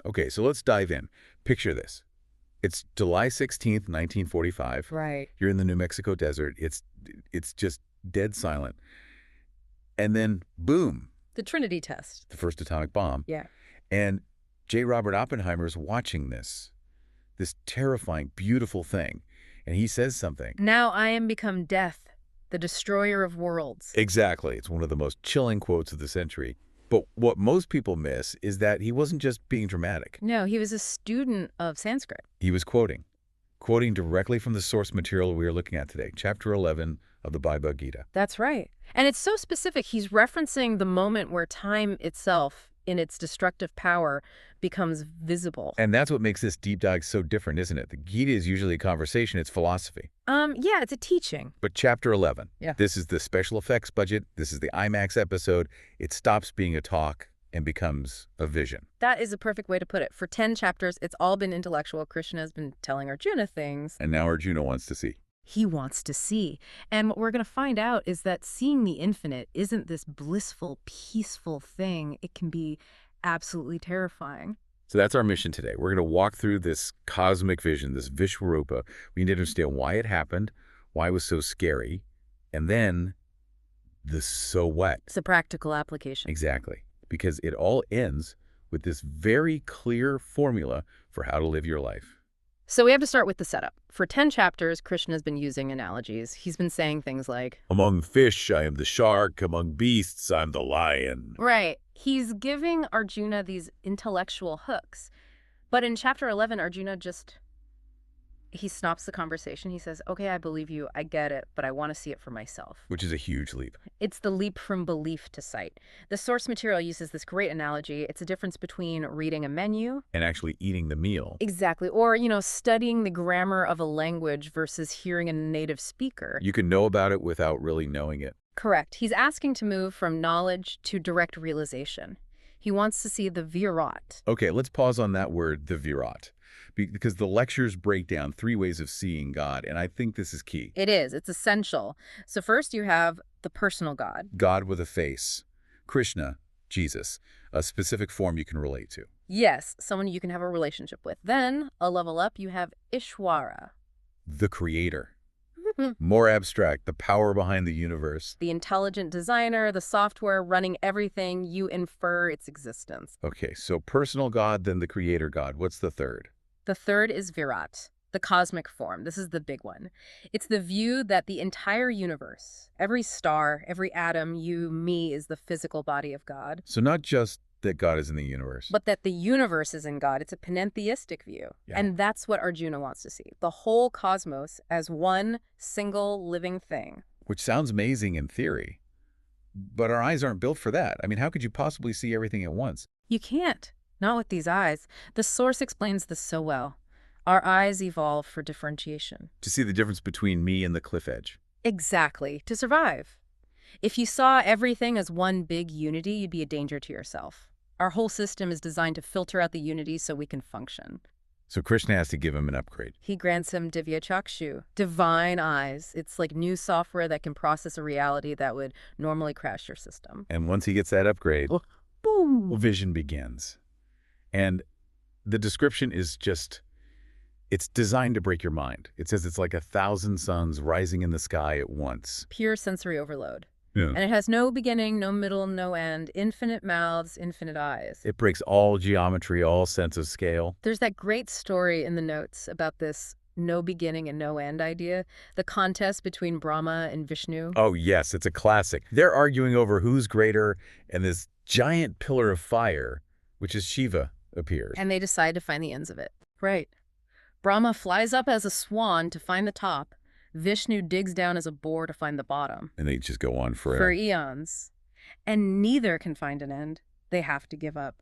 Okay, so let's dive in. Picture this. It's July 16th, 1945. Right. You're in the New Mexico desert. It's just dead silent. And then, boom, The Trinity test. the first atomic bomb. Yeah. And J. Robert Oppenheimer's watching this terrifying, beautiful thing. And he says something. Now I am become death, the destroyer of worlds. Exactly. It's one of the most chilling quotes of the century. But what most people miss is that he wasn't just being dramatic. No, he was a student of Sanskrit. He was quoting directly from the source material we are looking at today, Chapter 11 of the Bhagavad Gita. That's right. And it's so specific. He's referencing the moment where time itself, in its destructive power, becomes visible. And that's what makes this deep dive so different, isn't it? The Gita is usually a conversation, it's philosophy. Yeah, it's a teaching. But Chapter 11, Yeah. This is the special effects budget, this is the IMAX episode, it stops being a talk and becomes a vision. That is a perfect way to put it. For 10 chapters, it's all been intellectual. Krishna has been telling Arjuna things. And now Arjuna wants to see. He wants to see. And what we're going to find out is that seeing the infinite isn't this blissful, peaceful thing. It can be absolutely terrifying. So that's our mission today. We're going to walk through this cosmic vision, this Vishvarupa. We need to understand why it happened, why it was so scary, and then the so what. It's a practical application. Exactly. Because it all ends with this very clear formula for how to live your life. So we have to start with the setup. For 10 chapters, Krishna has been using analogies. He's been saying things like, Among fish, I am the shark. Among beasts, I'm the lion. right. He's giving Arjuna these intellectual hooks. But in chapter 11, Arjuna he stops the conversation. He says, okay, I believe you. I get it, but I want to see it for myself. Which is a huge leap. It's the leap from belief to sight. The source material uses this great analogy. It's a difference between reading a menu. And actually eating the meal. Exactly. Or, studying the grammar of a language versus hearing a native speaker. You can know about it without really knowing it. Correct. He's asking to move from knowledge to direct realization. He wants to see the Virat. Okay, let's pause on that word, the Virat. Because the lectures break down 3 ways of seeing God, and I think this is key. It is. It's essential. So first you have the personal God. God with a face. Krishna, Jesus, a specific form you can relate to. Yes, someone you can have a relationship with. Then, a level up, you have Ishwara. The creator. More abstract, the power behind the universe. The intelligent designer, the software running everything, you infer its existence. Okay, so personal God, then the creator God. What's the third? The third is Virat, the cosmic form. This is the big one. It's the view that the entire universe, every star, every atom, you, me, is the physical body of God. So not just that God is in the universe. But that the universe is in God. It's a panentheistic view. Yeah. And that's what Arjuna wants to see. The whole cosmos as one single living thing. Which sounds amazing in theory. But our eyes aren't built for that. I mean, how could you possibly see everything at once? You can't. Not with these eyes. The source explains this so well. Our eyes evolve for differentiation. To see the difference between me and the cliff edge. Exactly. To survive. If you saw everything as one big unity, you'd be a danger to yourself. Our whole system is designed to filter out the unity so we can function. So Krishna has to give him an upgrade. He grants him Divya Chakshu, divine eyes. It's like new software that can process a reality that would normally crash your system. And once he gets that upgrade, boom, vision begins. And the description is just, it's designed to break your mind. It says it's like 1,000 suns rising in the sky at once. Pure sensory overload. Yeah. And it has no beginning, no middle, no end, infinite mouths, infinite eyes. It breaks all geometry, all sense of scale. There's that great story in the notes about this no beginning and no end idea, the contest between Brahma and Vishnu. Oh, yes, it's a classic. They're arguing over who's greater, and this giant pillar of fire, which is Shiva, appears. And they decide to find the ends of it. Right. Brahma flies up as a swan to find the top. Vishnu digs down as a boar to find the bottom. And they just go on For forever. eons. And neither can find an end. They have to give up.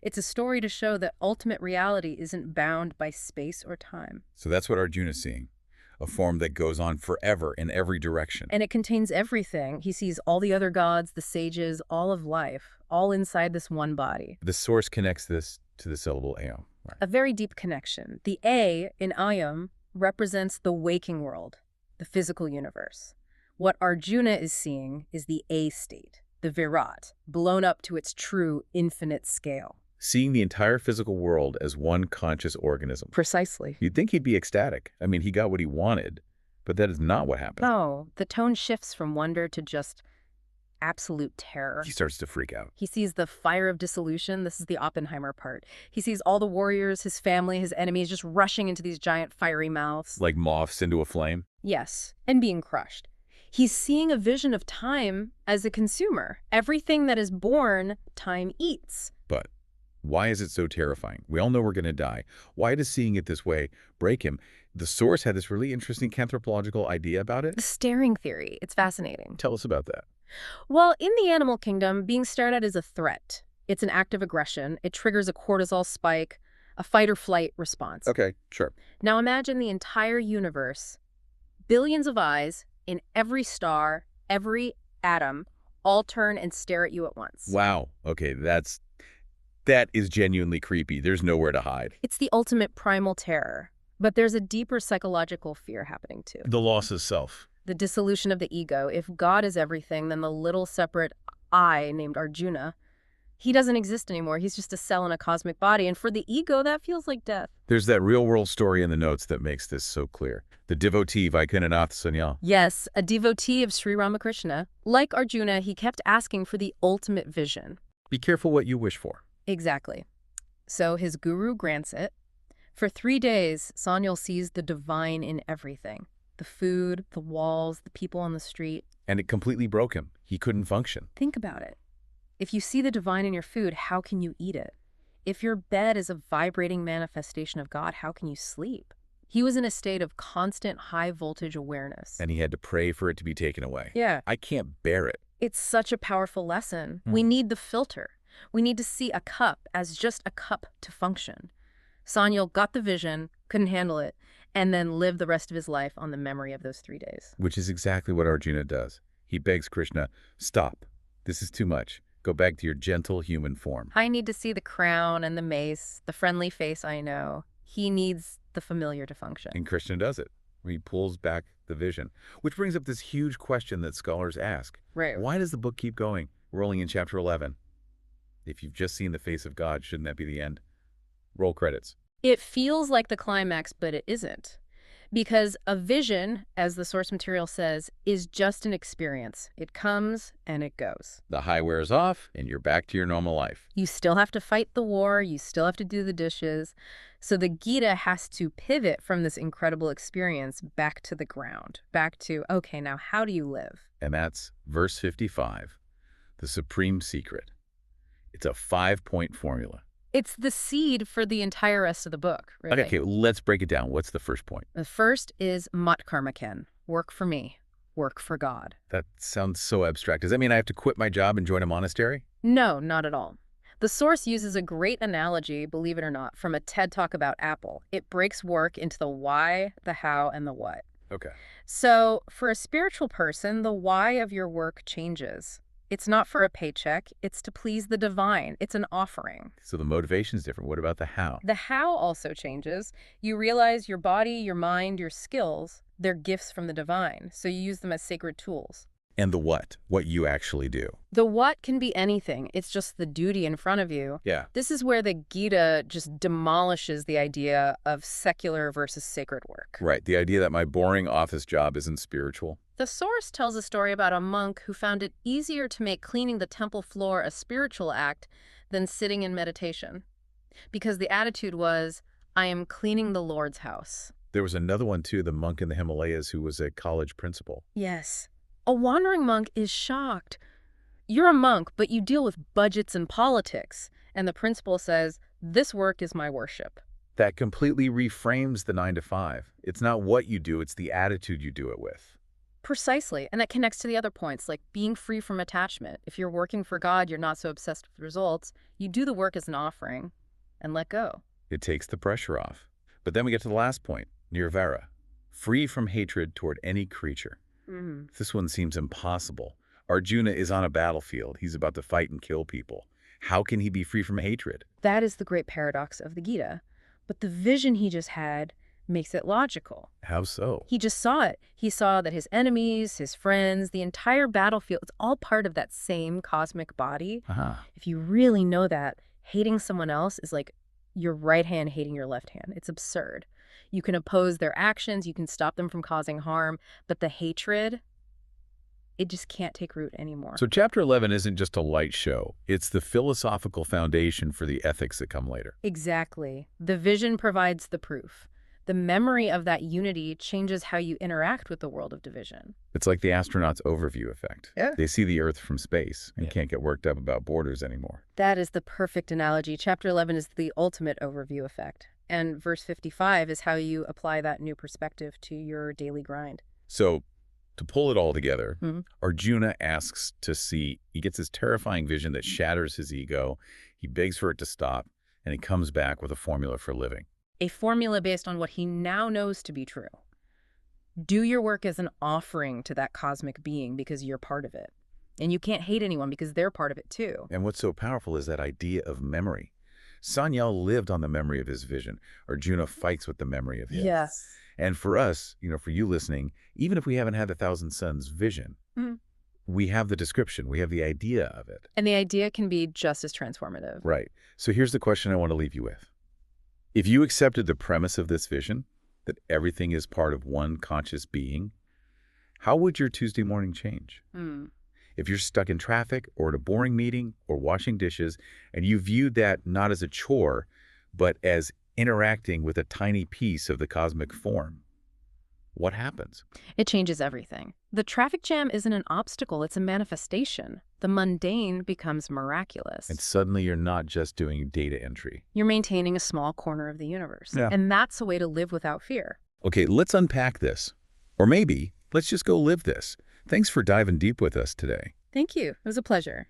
It's a story to show that ultimate reality isn't bound by space or time. So that's what Arjuna's seeing. A form that goes on forever in every direction. And it contains everything. He sees all the other gods, the sages, all of life, all inside this one body. The source connects this to the syllable ayam. Right. A very deep connection. The A in ayam represents the waking world, the physical universe. What Arjuna is seeing is the A state, the Virat, blown up to its true infinite scale. seeing the entire physical world as one conscious organism. Precisely. You'd think he'd be ecstatic. I mean, he got what he wanted, but that is not what happened. No, the tone shifts from wonder to just absolute terror. He starts to freak out. He sees the fire of dissolution. This is the Oppenheimer part. He sees all the warriors, his family, his enemies just rushing into these giant fiery mouths. Like moths into a flame? Yes, and being crushed. He's seeing a vision of time as a consumer. Everything that is born, time eats. But why is it so terrifying? We all know we're going to die. Why does seeing it this way break him? The source had this really interesting anthropological idea about it. The staring theory. It's fascinating. Tell us about that. Well, in the animal kingdom, being stared at is a threat. It's an act of aggression. It triggers a cortisol spike, a fight or flight response. Okay, sure. Now imagine the entire universe, billions of eyes in every star, every atom, all turn and stare at you at once. Wow. Okay, that is genuinely creepy. There's nowhere to hide. It's the ultimate primal terror. But there's a deeper psychological fear happening too. The loss of self. The dissolution of the ego. If God is everything, then the little separate I named Arjuna, he doesn't exist anymore. He's just a cell in a cosmic body. And for the ego, that feels like death. There's that real-world story in the notes that makes this so clear. The devotee Vaikunthanath Sanyal. Yes, a devotee of Sri Ramakrishna. Like Arjuna, he kept asking for the ultimate vision. Be careful what you wish for. Exactly. So his guru grants it. For 3 days, Sanyal sees the divine in everything. The food, the walls, the people on the street. And it completely broke him. He couldn't function. Think about it. If you see the divine in your food, how can you eat it? If your bed is a vibrating manifestation of God, how can you sleep? He was in a state of constant high-voltage awareness. And he had to pray for it to be taken away. Yeah. I can't bear it. It's such a powerful lesson. We need the filter. We need to see a cup as just a cup to function. Sanyal got the vision, couldn't handle it, and then lived the rest of his life on the memory of those 3 days. Which is exactly what Arjuna does. He begs Krishna, stop. This is too much. Go back to your gentle human form. I need to see the crown and the mace, the friendly face I know. He needs the familiar to function. And Krishna does it. He pulls back the vision. Which brings up this huge question that scholars ask. Right. Why does the book keep going, rolling in chapter 11? If you've just seen the face of God, shouldn't that be the end? Roll credits. It feels like the climax, but it isn't. Because a vision, as the source material says, is just an experience. It comes and it goes. The high wears off, and you're back to your normal life. You still have to fight the war. You still have to do the dishes. So the Gita has to pivot from this incredible experience back to the ground. Back to, okay, now how do you live? And that's verse 55, the supreme secret. It's a 5-point formula. It's the seed for the entire rest of the book, really. Okay, let's break it down. What's the first point? The first is mat karma ken, work for me, work for God. That sounds so abstract. Does that mean I have to quit my job and join a monastery? No, not at all. The source uses a great analogy, believe it or not, from a TED Talk about Apple. It breaks work into the why, the how, and the what. Okay. So for a spiritual person, the why of your work changes. It's not for a paycheck. It's to please the divine. It's an offering. So the motivation's different. What about the how? The how also changes. You realize your body, your mind, your skills, they're gifts from the divine. So you use them as sacred tools. And the what you actually do. The what can be anything. It's just the duty in front of you. Yeah. This is where the Gita just demolishes the idea of secular versus sacred work. Right. The idea that my boring office job isn't spiritual. The source tells a story about a monk who found it easier to make cleaning the temple floor a spiritual act than sitting in meditation. Because the attitude was, I am cleaning the Lord's house. There was another one too, the monk in the Himalayas who was a college principal. Yes. A wandering monk is shocked. You're a monk, but you deal with budgets and politics. And the principal says, this work is my worship. That completely reframes the 9 to 5. It's not what you do, it's the attitude you do it with. Precisely. And that connects to the other points, like being free from attachment. If you're working for God, you're not so obsessed with results. You do the work as an offering and let go. It takes the pressure off. But then we get to the last point, nirvara, free from hatred toward any creature. This one seems impossible. Arjuna is on a battlefield. He's about to fight and kill people. How can he be free from hatred? That is the great paradox of the Gita. But the vision he just had makes it logical. How so? He just saw it. He saw that his enemies, his friends, the entire battlefield, it's all part of that same cosmic body. If you really know that, Hating someone else is like your right hand hating your left hand. It's absurd. You can oppose their actions, you can stop them from causing harm, but the hatred, it just can't take root anymore. So Chapter 11 isn't just a light show. It's the philosophical foundation for the ethics that come later. Exactly. The vision provides the proof. The memory of that unity changes how you interact with the world of division. It's like the astronaut's overview effect. Yeah. They see the Earth from space and can't get worked up about borders anymore. That is the perfect analogy. Chapter 11 is the ultimate overview effect. And verse 55 is how you apply that new perspective to your daily grind. So, to pull it all together, Arjuna asks to see, he gets this terrifying vision that shatters his ego, he begs for it to stop, and he comes back with a formula for living. A formula based on what he now knows to be true. Do your work as an offering to that cosmic being because you're part of it. And you can't hate anyone because they're part of it too. And what's so powerful is that idea of memory. Sanyal lived on the memory of his vision. Arjuna fights with the memory of his. Yes. And for us, for you listening, even if we haven't had the Thousand Suns vision, we have the description, we have the idea of it. And the idea can be just as transformative. Right. So here's the question I want to leave you with. If you accepted the premise of this vision, that everything is part of one conscious being, how would your Tuesday morning change? If you're stuck in traffic or at a boring meeting or washing dishes, and you viewed that not as a chore, but as interacting with a tiny piece of the cosmic form, what happens? It changes everything. The traffic jam isn't an obstacle, it's a manifestation. The mundane becomes miraculous. And suddenly you're not just doing data entry. You're maintaining a small corner of the universe. Yeah. And that's a way to live without fear. Okay, let's unpack this. Or maybe, let's just go live this. Thanks for diving deep with us today. Thank you. It was a pleasure.